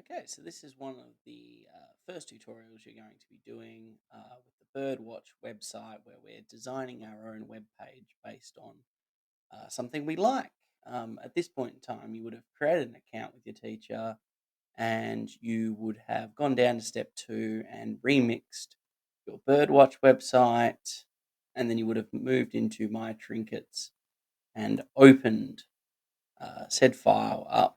Okay, so this is one of the first tutorials you're going to be doing with the Birdwatch website, where we're designing our own web page based on something we like. At this point in time, you would have created an account with your teacher, and you would have gone down to step 2 and remixed your Birdwatch website, and then you would have moved into My Trinkets and opened said file up.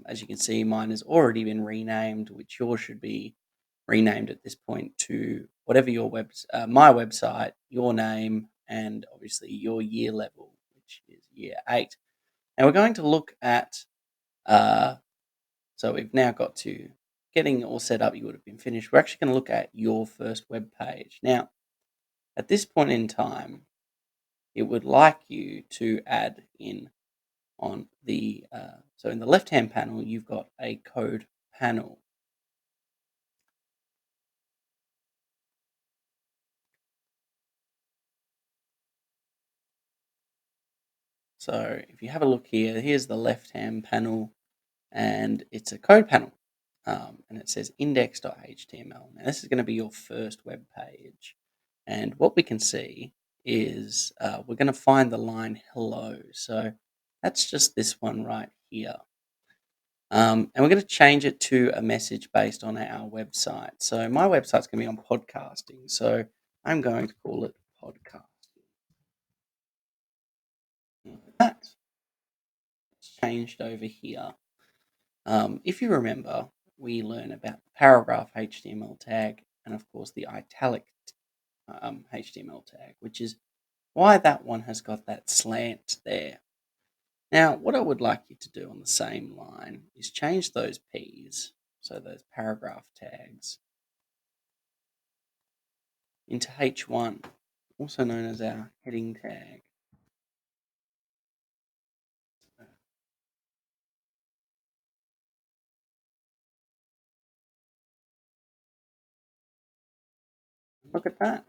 As you can see, mine has already been renamed, which yours should be renamed at this point to whatever your my website, your name, and obviously your year level, which is year 8. And we're going to look at, so we've now got to getting all set up. You would have been finished. We're actually going to look at your first web page. Now, at this point in time, it would like you to add in on the so in the left hand panel you've got a code panel. So if you have a look here, here's the left hand panel, and it's a code panel, and it says index.html. Now this is going to be your first web page, and what we can see is we're going to find the line hello. So that's just this one right here. And we're going to change it to a message based on our website. So my website's going to be on podcasting. So I'm going to call it podcasting. That's changed over here. If you remember, we learn about the paragraph HTML tag and, of course, the italic HTML tag, which is why that one has got that slant there. Now, what I would like you to do on the same line is change those P's, so those paragraph tags, into H1, also known as our heading tag. Look at that.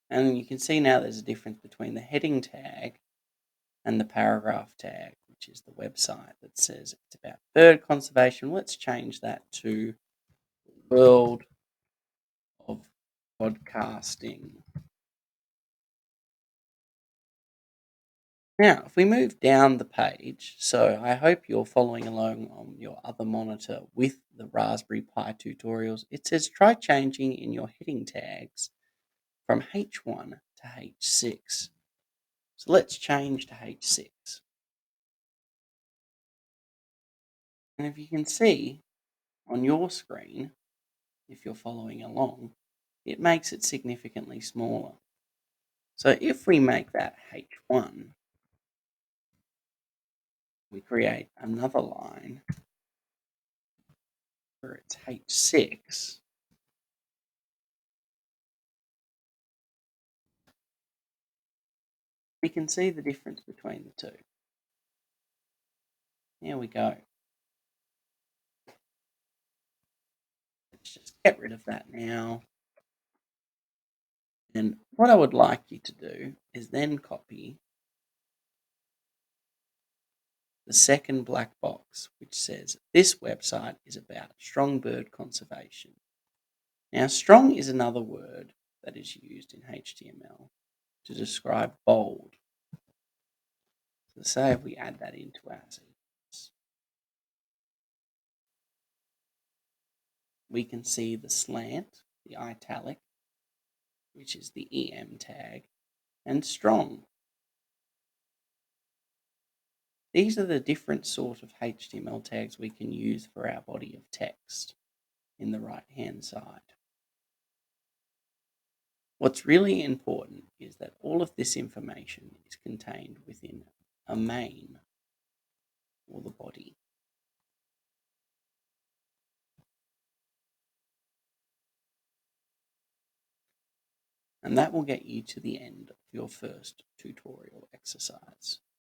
And you can see now there's a difference between the heading tag and the paragraph tag, which is the website that says it's about bird conservation. Let's change that to World of Podcasting. Now, if we move down the page, so I hope you're following along on your other monitor with the Raspberry Pi tutorials, it says try changing in your heading tags from H1 to H6. So let's change to H6. And if you can see on your screen, if you're following along, it makes it significantly smaller. So if we make that H1, we create another line where it's H6. We can see the difference between the two. There we go. Let's just get rid of that now. And what I would like you to do is then copy the second black box, which says this website is about strong bird conservation. Now, strong is another word that is used in HTML to describe bold. So say if we add that into our sentence, we can see the slant, the italic, which is the EM tag, and strong. These are the different sort of HTML tags we can use for our body of text in the right-hand side. What's really important is that all of this information is contained within a main, or the body. And that will get you to the end of your first tutorial exercise.